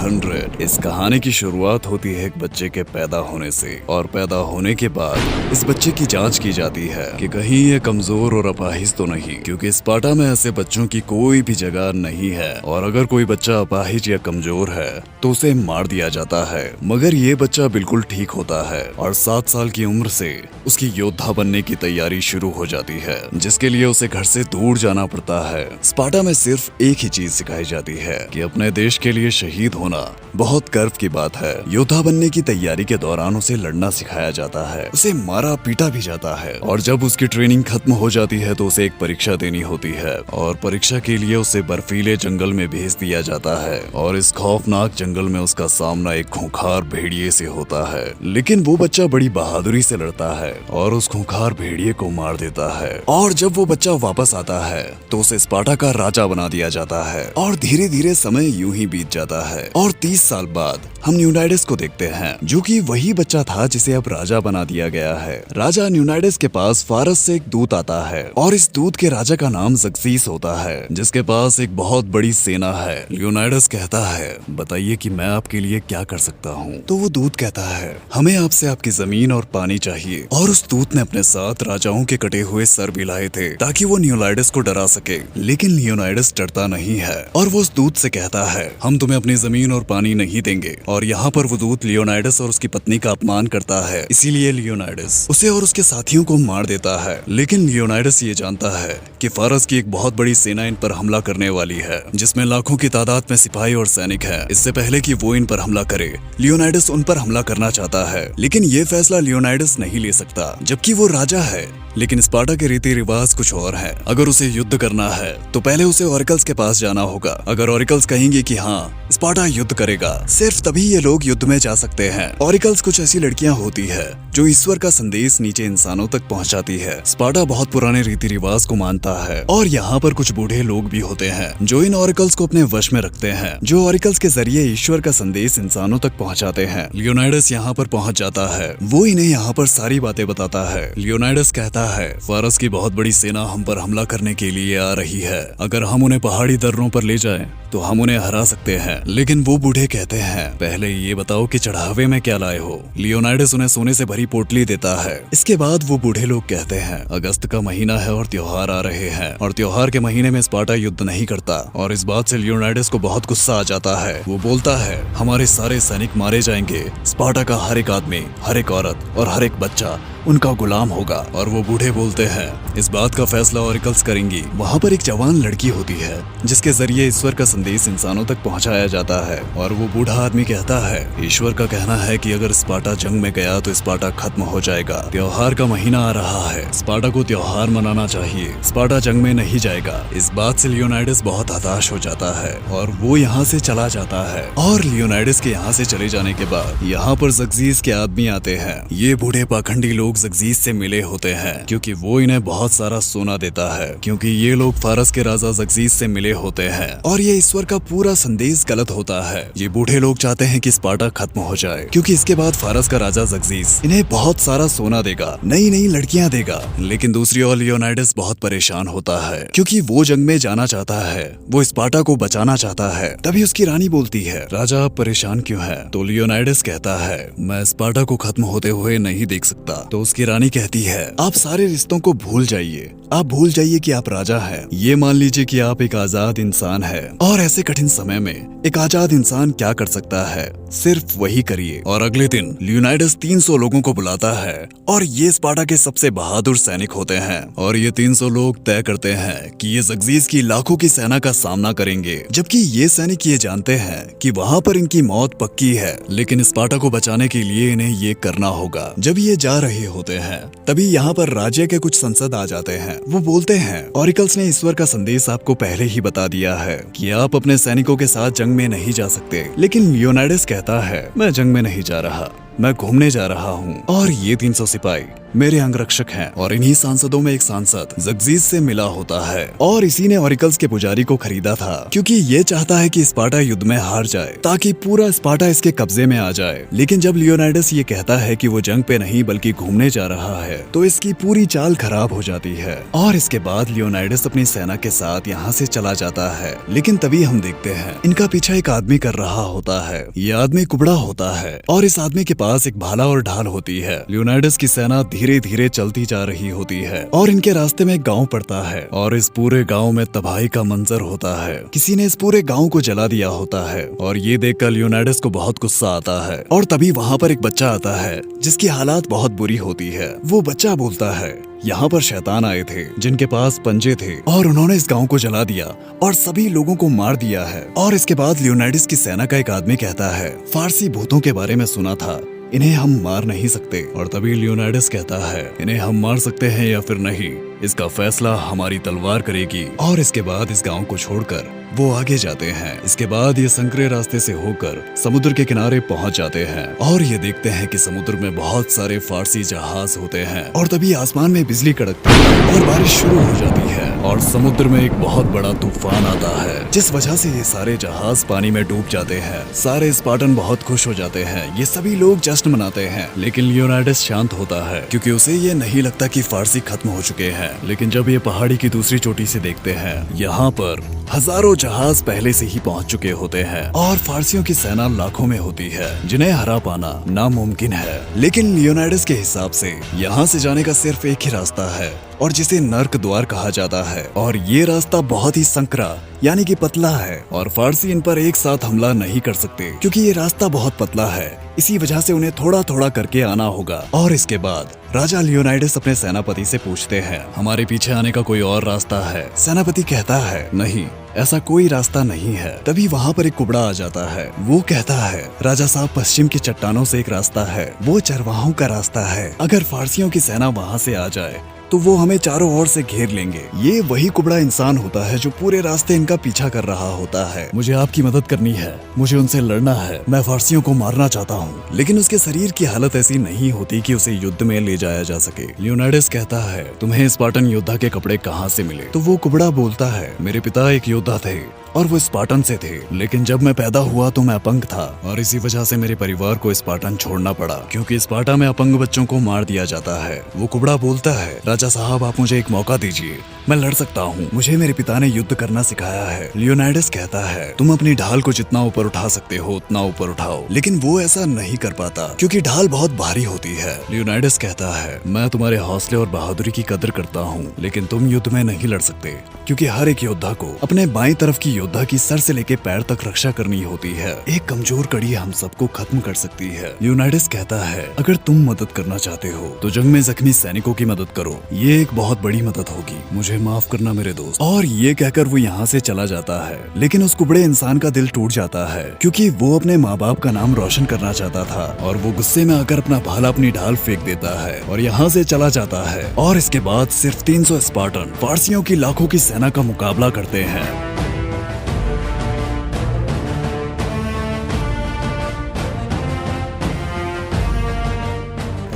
800। इस कहानी की शुरुआत होती है एक बच्चे के पैदा होने से, और पैदा होने के बाद इस बच्चे की जांच की जाती है कि कहीं ये कमजोर और अपाहिज तो नहीं, क्योंकि स्पार्टा में ऐसे बच्चों की कोई भी जगह नहीं है। और अगर कोई बच्चा अपाहिज या कमजोर है तो उसे मार दिया जाता है। मगर ये बच्चा बिल्कुल ठीक होता है और 7 साल की उम्र से उसकी योद्धा बनने की तैयारी शुरू हो जाती है, जिसके लिए उसे घर से दूर जाना पड़ता है। स्पार्टा में सिर्फ एक ही चीज सिखाई जाती है कि अपने देश के लिए शहीद होना बहुत गर्व की बात है। योद्धा बनने की तैयारी के दौरान उसे लड़ना सिखाया जाता है, उसे मारा पीटा भी जाता है, और जब उसकी ट्रेनिंग खत्म हो जाती है तो उसे एक परीक्षा देनी होती है, और परीक्षा के लिए उसे बर्फीले जंगल में भेज दिया जाता है। और इस खौफनाक जंगल में उसका सामना एक खूंखार भेड़िए से होता है, लेकिन वो बच्चा बड़ी बहादुरी से लड़ता है और उस खूंखार भेड़िए को मार देता है। और जब वो बच्चा वापस आता है तो उसे स्पार्टा का राजा बना दिया जाता है। और धीरे धीरे समय यूं ही बीत जाता है, और 30 साल बाद हम न्यूनाइडस को देखते हैं, जो कि वही बच्चा था जिसे अब राजा बना दिया गया है। राजा न्यूनाइडस के पास फारस से एक दूत आता है, और इस दूत के राजा का नाम ज़ग्जीस होता है, जिसके पास एक बहुत बड़ी सेना है। न्यूनाइडस कहता है, बताइए कि मैं आपके लिए क्या कर सकता हूँ। तो वो दूत कहता है, हमें आपसे आपकी जमीन और पानी चाहिए। और उस दूत ने अपने साथ राजाओं के कटे हुए सर भी लाए थे ताकि वो न्यूनाइडस को डरा सके, लेकिन न्यूनाइडस डरता नहीं है और वो उस दूत से कहता है, हम तुम्हें अपनी जमीन और पानी नहीं देंगे। और यहाँ पर वो दूत लियोनाइडस और उसकी पत्नी का अपमान करता है, इसीलिए लियोनाइडस उसे और उसके साथियों को मार देता है। लेकिन लियोनाइडस ये जानता है कि फारस की एक बहुत बड़ी सेना इन पर हमला करने वाली है, जिसमें लाखों की तादाद में सिपाही और सैनिक हैं। इससे पहले कि वो इन पर हमला करे, लियोनाइडस उन पर हमला करना चाहता है, लेकिन ये फैसला लियोनाइडस नहीं ले सकता, जबकि वो राजा है। लेकिन स्पार्टा के रीति रिवाज कुछ और है। अगर उसे युद्ध करना है तो पहले उसे ऑरिकल्स के पास जाना होगा। अगर ऑरिकल्स कहेंगे कि हाँ, स्पार्टा युद्ध करेगा, सिर्फ तभी ये लोग युद्ध में जा सकते हैं। ऑरिकल्स कुछ ऐसी लड़कियां होती है जो ईश्वर का संदेश नीचे इंसानों तक पहुंचाती है। स्पार्टा बहुत पुराने रीति रिवाज को मानता है, और यहाँ पर कुछ बूढ़े लोग भी होते हैं जो इन ऑरिकल्स को अपने वश में रखते हैं, जो ऑरिकल्स के जरिए ईश्वर का संदेश इंसानों तक पहुँचाते हैं। लियोनाइडस यहाँ पर पहुँच जाता है, वो इन्हें यहाँ पर सारी बातें बताता है। लियोनाइडस कहता है, फारस की बहुत बड़ी सेना हम पर हमला करने के लिए आ रही है। अगर हम उन्हें पहाड़ी दर्रों पर ले जाएं तो हम उन्हें हरा सकते हैं। लेकिन वो बूढ़े कहते हैं, पहले ये बताओ कि चढ़ावे में क्या लाए हो। लियोनाइडस उन्हें सोने से भरी पोटली देता है। इसके बाद वो बूढ़े लोग कहते हैं, अगस्त का महीना है और त्योहार आ रहे हैं, और त्योहार के महीने में स्पार्टा युद्ध नहीं करता। और इस बात से लियोनाइडस को बहुत गुस्सा आ जाता है। वो बोलता है, हमारे सारे सैनिक मारे जाएंगे। स्पार्टा का हर एक आदमी, हर एक औरत और हर एक बच्चा उनका गुलाम होगा। और वो बूढ़े बोलते हैं, इस बात का फैसला ऑरिकल्स करेंगी। वहाँ पर एक जवान लड़की होती है जिसके जरिए ईश्वर का संदेश इंसानों तक पहुँचाया जाता है। और वो बूढ़ा आदमी कहता है, ईश्वर का कहना है कि अगर स्पार्टा जंग में गया तो स्पार्टा खत्म हो जाएगा। त्योहार का महीना आ रहा है, स्पार्टा को त्योहार मनाना चाहिए। स्पार्टा जंग में नहीं जाएगा। इस बात से लियोनाइडस बहुत हताश हो जाता है और वो यहाँ से चला जाता है। और लियोनाइडस के यहाँ से चले जाने के बाद यहाँ पर ज़ग्जीस के आदमी आते हैं। ये बूढ़े पाखंडी लोग ज़ग्जीस से मिले होते हैं, क्योंकि वो इन्हें बहुत सारा सोना देता है, क्योंकि ये लोग फारस के राजा ज़ग्जीस से मिले होते हैं। और ये ईश्वर का पूरा संदेश गलत होता है। ये बूढ़े लोग चाहते हैं कि स्पार्टा खत्म हो जाए, क्योंकि इसके बाद फारस का राजा ज़ग्जीस इन्हें बहुत सारा सोना देगा, नई नई लड़कियां देगा। लेकिन दूसरी ओर लियोनाइडस बहुत परेशान होता है, क्योंकि वो जंग में जाना चाहता है, वो स्पार्टा को बचाना चाहता है। तभी उसकी रानी बोलती है, राजा आप परेशान क्यों है? तो लियोनाइडस कहता है, मैं स्पार्टा को खत्म होते हुए नहीं देख सकता। तो उसकी रानी कहती है, आप सारे रिश्तों को भूल जाइए, आप भूल जाइए कि आप राजा हैं। ये मान लीजिए कि आप एक आजाद इंसान है, और ऐसे कठिन समय में एक आजाद इंसान क्या कर सकता है, सिर्फ वही करिए। और अगले दिन लियोनाइडस 300 लोगों को बुलाता है, और ये स्पार्टा के सबसे बहादुर सैनिक होते हैं। और ये 300 लोग तय करते हैं कि ये ज़ग्जीस की लाखों की सेना का सामना करेंगे, जबकि ये सैनिक ये जानते हैं कि वहाँ पर इनकी मौत पक्की है। लेकिन स्पार्टा को बचाने के लिए इन्हें ये करना होगा। जब ये जा रहे होते हैं तभी यहाँ पर राज्य के कुछ संसद आ जाते हैं। वो बोलते हैं, ऑरिकल्स ने ईश्वर का संदेश आपको पहले ही बता दिया है कि आप अपने सैनिकों के साथ जंग में नहीं जा सकते। लेकिन लियोनाइडस कहता है, मैं जंग में नहीं जा रहा, मैं घूमने जा रहा हूँ और ये 300 सिपाही मेरे अंगरक्षक हैं। और इन्हीं सांसदों में एक सांसद ज़ग्जीस से मिला होता है और इसी ने ऑरिकल्स के पुजारी को खरीदा था, क्योंकि ये चाहता है कि स्पार्टा युद्ध में हार जाए ताकि पूरा स्पार्टा इसके कब्जे में आ जाए। लेकिन जब लियोनाइडस ये कहता है कि वो जंग पे नहीं बल्कि घूमने जा रहा है, तो इसकी पूरी चाल खराब हो जाती है और इसके बाद लियोनाइडस अपनी सेना के साथ यहाँ से चला जाता है। लेकिन तभी हम देखते हैं इनका पीछा एक आदमी कर रहा होता है। ये आदमी कुबड़ा होता है और इस आदमी के पास एक भाला और ढाल होती है। लियोनाइडस की सेना धीरे धीरे चलती जा रही होती है और इनके रास्ते में एक गांव पड़ता है और इस पूरे गांव में तबाही का मंजर होता है। किसी ने इस पूरे गांव को जला दिया होता है और ये देखकर लियोनाइडस को बहुत गुस्सा आता है। और तभी वहाँ पर एक बच्चा आता है जिसकी हालात बहुत बुरी होती है। वो बच्चा बोलता है, यहाँ पर शैतान आए थे जिनके पास पंजे थे और उन्होंने इस गांव को जला दिया और सभी लोगों को मार दिया है। और इसके बाद लियोनाइडस की सेना का एक आदमी कहता है, फारसी भूतों के बारे में सुना था, इन्हें हम मार नहीं सकते। और तभी लियोनाइडस कहता है, इन्हें हम मार सकते हैं या फिर नहीं, इसका फैसला हमारी तलवार करेगी। और इसके बाद इस गांव को छोड़कर वो आगे जाते हैं। इसके बाद ये संकरे रास्ते से होकर समुद्र के किनारे पहुंच जाते हैं और ये देखते हैं कि समुद्र में बहुत सारे फारसी जहाज होते हैं। और तभी आसमान में बिजली कड़कती है और बारिश शुरू हो जाती है और समुद्र में एक बहुत बड़ा तूफान आता है, जिस वजह से ये सारे जहाज पानी में डूब जाते हैं। सारे स्पार्टन बहुत खुश हो जाते हैं, ये सभी लोग जश्न मनाते हैं। लेकिन लियोनाइडस शांत होता है क्योंकि उसे ये नहीं लगता कि फारसी खत्म हो चुके हैं। लेकिन जब ये पहाड़ी की दूसरी चोटी से देखते हैं, यहाँ पर हजारों जहाज पहले से ही पहुंच चुके होते हैं और फारसियों की सेना लाखों में होती है, जिन्हें हरा पाना नामुमकिन है। लेकिन लियोनाइडस के हिसाब से यहाँ से जाने का सिर्फ एक ही रास्ता है और जिसे नर्क द्वार कहा जाता है। और ये रास्ता बहुत ही संकरा यानी कि पतला है और फारसी इन पर एक साथ हमला नहीं कर सकते क्योंकि ये रास्ता बहुत पतला है। इसी वजह से उन्हें थोड़ा थोड़ा करके आना होगा। और इसके बाद राजा लियोनाइडस अपने सेनापति से पूछते हैं, हमारे पीछे आने का कोई और रास्ता है? सेनापति कहता है, नहीं, ऐसा कोई रास्ता नहीं है। तभी वहाँ पर एक कुबड़ा आ जाता है। वो कहता है, राजा साहब, पश्चिम की चट्टानों से एक रास्ता है, वो चरवाहों का रास्ता है। अगर फारसियों की सेना वहाँ से आ जाए तो वो हमें चारों ओर से घेर लेंगे। ये वही कुबड़ा इंसान होता है जो पूरे रास्ते इनका पीछा कर रहा होता है। मुझे आपकी मदद करनी है, मुझे उनसे लड़ना है, मैं फारसियों को मारना चाहता हूँ। लेकिन उसके शरीर की हालत ऐसी नहीं होती कि उसे युद्ध में ले जाया जा सके। लियोनाइडस कहता है, तुम्हें स्पार्टन योद्धा के कपड़े कहाँ से मिले? तो वो कुबड़ा बोलता है, मेरे पिता एक योद्धा थे और वो स्पार्टन से थे, लेकिन जब मैं पैदा हुआ तो मैं अपंग था और इसी वजह से मेरे परिवार को स्पार्टन छोड़ना पड़ा क्योंकि स्पार्टा में अपंग बच्चों को मार दिया जाता है। वो कुबड़ा बोलता है, राजा साहब, आप मुझे एक मौका दीजिए, मैं लड़ सकता हूँ, मुझे मेरे पिता ने युद्ध करना सिखाया है। लियोनाइडस कहता है, तुम अपनी ढाल को जितना ऊपर उठा सकते हो उतना ऊपर उठाओ। लेकिन वो ऐसा नहीं कर पाता क्योंकि ढाल बहुत भारी होती है। लियोनाइडस कहता है, मैं तुम्हारे हौसले और बहादुरी की कदर करता हूँ, लेकिन तुम युद्ध में नहीं लड़ सकते क्योंकि हर एक योद्धा को अपने बाईं तरफ की योद्धा की सर से लेके पैर तक रक्षा करनी होती है। एक कमजोर कड़ी हम सबको खत्म कर सकती है। लियोनाइडस कहता है, अगर तुम मदद करना चाहते हो तो जंग में जख्मी सैनिकों की मदद करो, ये एक बहुत बड़ी मदद होगी, मुझे माफ करना मेरे दोस्त। और ये कहकर वो यहाँ से चला जाता है। लेकिन उस कुबड़े इंसान का दिल टूट जाता है क्योंकि वो अपने माँ बाप का नाम रोशन करना चाहता था और वो गुस्से में आकर अपना भाला अपनी ढाल फेंक देता है और यहाँ से चला जाता है। और इसके बाद सिर्फ 300 स्पार्टन फारसियों की लाखों की सेना का मुकाबला करते हैं।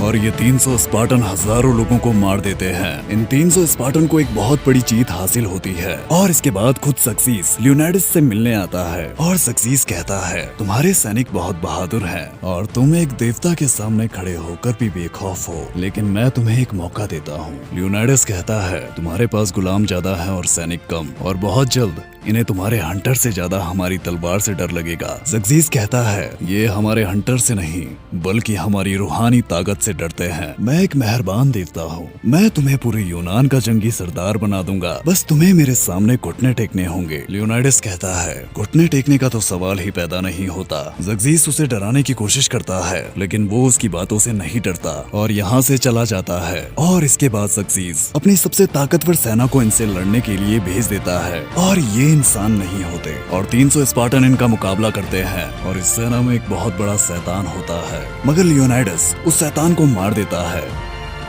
और ये 300 स्पार्टन हजारों लोगों को मार देते हैं। इन 300 स्पार्टन को एक बहुत बड़ी जीत हासिल होती है। और इसके बाद खुद ज़ग्जीस लियोनाइडस से मिलने आता है और ज़ग्जीस कहता है, तुम्हारे सैनिक बहुत बहादुर हैं और तुम एक देवता के सामने खड़े होकर भी बेखौफ हो, लेकिन मैं तुम्हें एक मौका देता हूँ। लियोनाइडस कहता है, तुम्हारे पास गुलाम ज्यादा है और सैनिक कम, और बहुत जल्द इन्हें तुम्हारे हंटर से ज्यादा हमारी तलवार से डर लगेगा। ज़ग्जीस कहता है, ये हमारे हंटर से नहीं बल्कि हमारी रूहानी ताकत से डरते हैं। मैं एक मेहरबान देवता हूँ, मैं तुम्हें पूरे यूनान का जंगी सरदार बना दूंगा, बस तुम्हें मेरे सामने घुटने टेकने होंगे। लियोनाइडस कहता है, घुटने टेकने का तो सवाल ही पैदा नहीं होता। ज़ग्जीस उसे डराने की कोशिश करता है लेकिन वो उसकी बातों से नहीं डरता और यहाँ से चला जाता है। और इसके बाद ज़ग्जीस अपनी सबसे ताकतवर सेना को इनसे लड़ने के लिए भेज देता है और ये इंसान नहीं होते और 300 स्पार्टन इनका मुकाबला करते हैं और इस सेना में एक बहुत बड़ा शैतान होता है, मगर लियोनाइडस उस शैतान को मार देता है।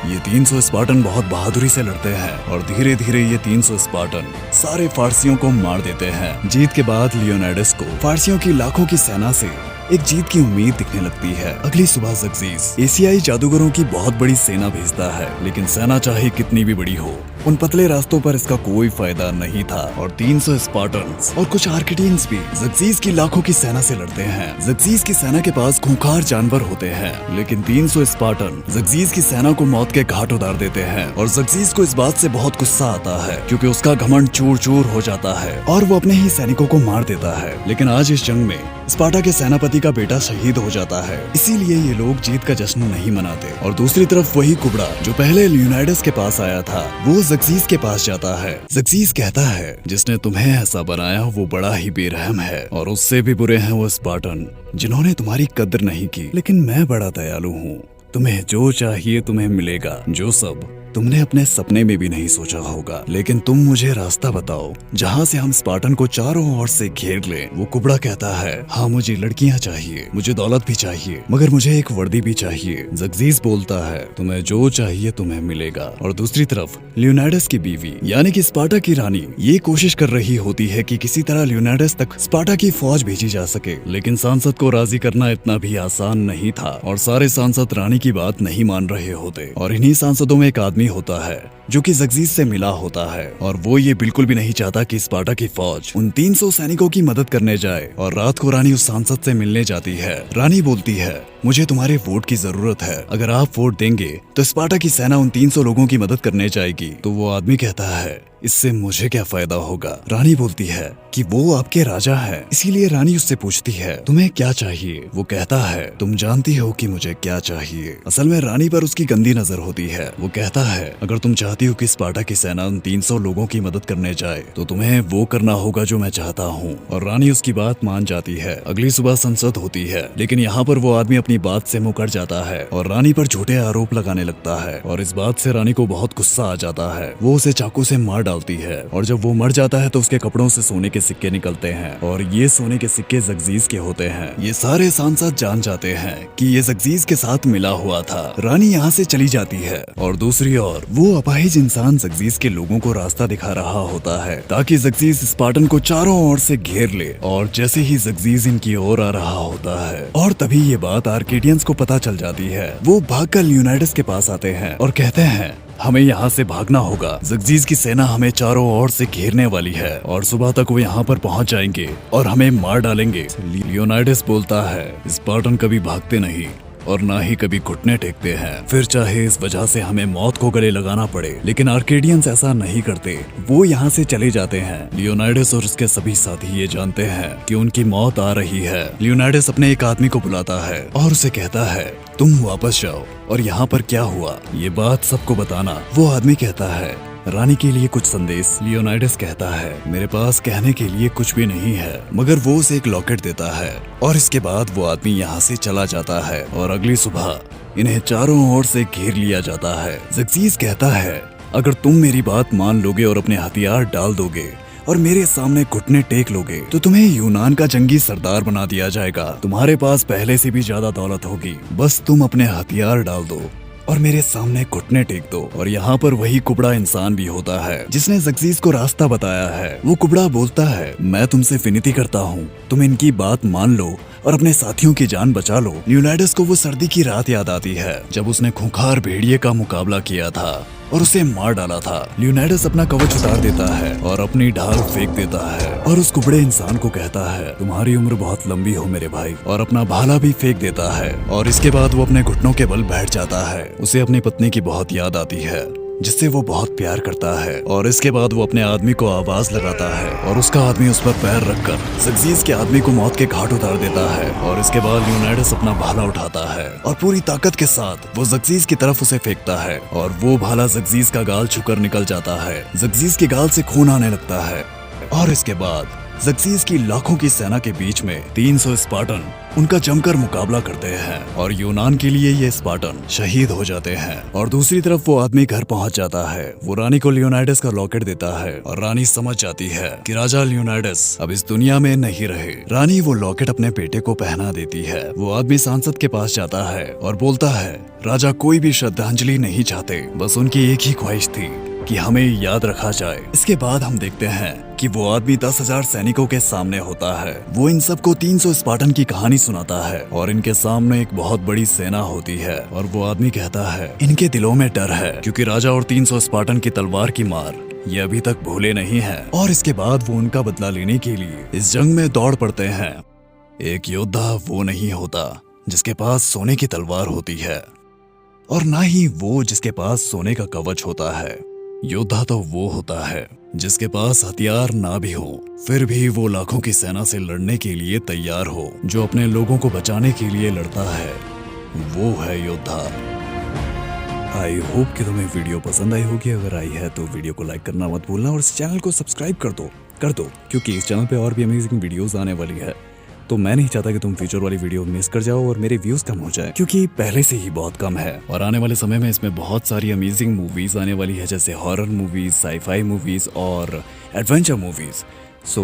ये 300 स्पार्टन बहुत बहादुरी से लड़ते हैं और धीरे धीरे ये 300 स्पार्टन सारे फारसियों को मार देते हैं। जीत के बाद लियोनाइडस को फारसियों की लाखों की सेना से एक जीत की उम्मीद दिखने लगती है। अगली सुबह ज़र्क्सीस एशियाई जादूगरों की बहुत बड़ी सेना भेजता है, लेकिन सेना चाहे कितनी भी बड़ी हो, उन पतले रास्तों पर इसका कोई फायदा नहीं था और 300 स्पार्टन्स और कुछ आर्किडियंस भी ज़र्क्सीस की लाखों की सेना से लड़ते हैं। ज़र्क्सीस की सेना के पास खूंखार जानवर होते हैं, लेकिन 300 स्पार्टन ज़र्क्सीस की सेना को मौत के घाट उतार देते हैं और ज़र्क्सीस को इस बात से बहुत गुस्सा आता है क्योंकि उसका घमंड चूर चूर हो जाता है और वो अपने ही सैनिकों को मार देता है। लेकिन आज इस जंग में स्पार्टा के सेनापति का बेटा शहीद हो जाता है, इसीलिए ये लोग जीत का जश्न नहीं मनाते। और दूसरी तरफ वही कुबड़ा जो पहले लियोनाइडस के पास आया था, वो ज़र्क्सीस के पास जाता है। ज़र्क्सीस कहता है जिसने तुम्हें ऐसा बनाया वो बड़ा ही बेरहम है और उससे भी बुरे हैं वो स्पार्टन जिन्होंने तुम्हारी कद्र नहीं की। लेकिन मैं बड़ा दयालु हूँ, तुम्हें जो चाहिए तुम्हें मिलेगा, जो सब तुमने अपने सपने में भी नहीं सोचा होगा। लेकिन तुम मुझे रास्ता बताओ जहाँ से हम स्पार्टन को चारों ओर से घेर लें। वो कुबड़ा कहता है हाँ मुझे लड़कियाँ चाहिए, मुझे दौलत भी चाहिए, मगर मुझे एक वर्दी भी चाहिए। ज़र्क्सीस बोलता है तुम्हें जो चाहिए तुम्हें मिलेगा। और दूसरी तरफ लियोनाइडस की बीवी यानी कि स्पार्टा की रानी ये कोशिश कर रही होती है कि किसी तरह लियोनाइडस तक स्पार्टा की फौज भेजी जा सके, लेकिन सांसद को राजी करना इतना भी आसान नहीं था और सारे सांसद रानी की बात नहीं मान रहे होते। और इन्हीं सांसदों में एक आदमी होता है जो कि ज़र्क्सीस से मिला होता है और वो ये बिल्कुल भी नहीं चाहता कि स्पार्टा की फौज उन 300 सैनिकों की मदद करने जाए। और रात को रानी उस सांसद से मिलने जाती है। रानी बोलती है मुझे तुम्हारे वोट की जरूरत है, अगर आप वोट देंगे तो स्पार्टा की सेना उन 300 लोगों की मदद करने जाएगी। तो वो आदमी कहता है इससे मुझे क्या फायदा होगा। रानी बोलती है कि वो आपके राजा है, इसीलिए रानी उससे पूछती है तुम्हें क्या चाहिए। वो कहता है तुम जानती हो कि मुझे क्या चाहिए। असल में रानी पर उसकी गंदी नजर होती है। वो कहता है अगर तुम चाहती हो कि स्पार्टा की सेना उन 300 लोगों की मदद करने जाए तो तुम्हें वो करना होगा जो मैं चाहता हूँ। और रानी उसकी बात मान जाती है। अगली सुबह संसद होती है, लेकिन यहाँ पर वो आदमी अपनी बात से मुकर जाता है और रानी पर झूठे आरोप लगाने लगता है। और इस बात से रानी को बहुत गुस्सा आ जाता है। वो उसे चाकू से मार डालती है और जब वो मर जाता है तो उसके कपड़ों से सोने के सिक्के निकलते हैं और ये सोने के सिक्के ज़र्क्सीस के होते हैं। ये सारे सांसद जान जाते हैं कि ये ज़र्क्सीस के साथ मिला हुआ था। रानी यहाँ से चली जाती है और दूसरी ओर वो अपाहिज इंसान ज़र्क्सीस के लोगों को रास्ता दिखा रहा होता है ताकि ज़र्क्सीस स्पार्टन को चारों ओर से घेर ले। और जैसे ही ज़र्क्सीस इनकी ओर आ रहा होता है और तभी ये बात आर्केडियंस को पता चल जाती है। वो भागकर लियोनाइडस के पास आते हैं और कहते हैं हमें यहाँ से भागना होगा, ज़र्क्सीस की सेना हमें चारों ओर से घेरने वाली है और सुबह तक वो यहाँ पर पहुँच जाएंगे और हमें मार डालेंगे। लियोनाइडस बोलता है स्पार्टन कभी भागते नहीं और ना ही कभी घुटने टेकते हैं, फिर चाहे इस वजह से हमें मौत को गले लगाना पड़े। लेकिन आर्केडियंस ऐसा नहीं करते, वो यहाँ से चले जाते हैं। लियोनाइडस और उसके सभी साथी ये जानते हैं कि उनकी मौत आ रही है। लियोनाइडस अपने एक आदमी को बुलाता है और उसे कहता है तुम वापस जाओ और यहाँ पर क्या हुआ ये बात सबको बताना। वो आदमी कहता है रानी के लिए कुछ संदेश। लियोनाइडस कहता है मेरे पास कहने के लिए कुछ भी नहीं है, मगर वो उसे एक लॉकेट देता है और इसके बाद वो आदमी यहाँ से चला जाता है। और अगली सुबह इन्हें चारों ओर से घेर लिया जाता है। ज़र्क्सीस कहता है अगर तुम मेरी बात मान लोगे और अपने हथियार डाल दोगे और मेरे सामने घुटने टेक लोगे तो तुम्हें यूनान का जंगी सरदार बना दिया जाएगा। तुम्हारे पास पहले से भी ज्यादा दौलत होगी, बस तुम अपने हथियार डाल दो और मेरे सामने घुटने टेक दो। और यहाँ पर वही कुबड़ा इंसान भी होता है जिसने ज़र्क्सीस को रास्ता बताया है। वो कुबड़ा बोलता है मैं तुमसे विनती करता हूँ तुम इनकी बात मान लो और अपने साथियों की जान बचा लो। लियोनाइडस को वो सर्दी की रात याद आती है जब उसने खूंखार भेड़िए का मुकाबला किया था और उसे मार डाला था। लियोनाइडस अपना कवच उतार देता है और अपनी ढाल फेंक देता है और उस कुबड़े इंसान को कहता है तुम्हारी उम्र बहुत लंबी हो मेरे भाई, और अपना भाला भी फेंक देता है। और इसके बाद वो अपने घुटनों के बल बैठ जाता है। उसे अपनी पत्नी की बहुत याद आती है जिससे वो बहुत प्यार करता है। और इसके बाद वो अपने आदमी को आवाज लगाता है और उसका आदमी उस पर पैर रखकर ज़र्क्सीस के आदमी को मौत के घाट उतार देता है। और इसके बाद लियोनाइडस अपना भाला उठाता है और पूरी ताकत के साथ वो ज़र्क्सीस की तरफ उसे फेंकता है और वो भाला ज़र्क्सीस का गाल छूकर निकल जाता है। ज़र्क्सीस के गाल से खून आने लगता है और इसके बाद ज़र्क्सीस की लाखों की सेना के बीच में 300 स्पार्टन उनका जमकर मुकाबला करते हैं और यूनान के लिए ये स्पार्टन शहीद हो जाते हैं। और दूसरी तरफ वो आदमी घर पहुंच जाता है। वो रानी को लियोनाइडस का लॉकेट देता है और रानी समझ जाती है कि राजा लियोनाइडस अब इस दुनिया में नहीं रहे। रानी वो लॉकेट अपने बेटे को पहना देती है। वो आदमी सांसद के पास जाता है और बोलता है राजा कोई भी श्रद्धांजलि नहीं चाहते, बस उनकी एक ही ख्वाहिश थी ताकि हमें याद रखा जाए। इसके बाद हम देखते हैं कि वो आदमी 10,000 सैनिकों के सामने होता है। वो इन सबको 300 स्पार्टन की कहानी सुनाता है और इनके सामने एक बहुत बड़ी सेना होती है और वो आदमी कहता है इनके दिलों में डर है क्योंकि राजा और 300 स्पार्टन की तलवार की मार ये अभी तक भूले नहीं है। और इसके बाद वो उनका बदला लेने के लिए इस जंग में दौड़ पड़ते हैं। एक योद्धा वो नहीं होता जिसके पास सोने की तलवार होती है और ना ही वो जिसके पास सोने का कवच होता है। योद्धा तो वो होता है जिसके पास हथियार ना भी हो फिर भी वो लाखों की सेना से लड़ने के लिए तैयार हो, जो अपने लोगों को बचाने के लिए लड़ता है। वो है योद्धा। आई होप कि तुम्हें वीडियो पसंद आई होगी। अगर आई है तो वीडियो को लाइक करना मत भूलना और इस चैनल को सब्सक्राइब कर दो क्योंकि इस चैनल पे और भी अमेजिंग वीडियोस आने वाली है। तो मैं नहीं चाहता कि तुम फ्यूचर वाली वीडियो मिस कर जाओ और मेरे व्यूज कम हो जाए क्योंकि पहले से ही बहुत कम है। और आने वाले समय में इसमें बहुत सारी अमेजिंग मूवीज आने वाली है, जैसे हॉरर मूवीज, साईफाई मूवीज और एडवेंचर मूवीज। सो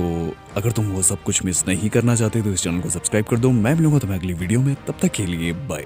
अगर तुम वो सब कुछ मिस नहीं करना चाहते तो इस चैनल को सब्सक्राइब कर दो। मैं मिलूंगा तुम्हें अगली वीडियो में, तब तक के लिए बाय।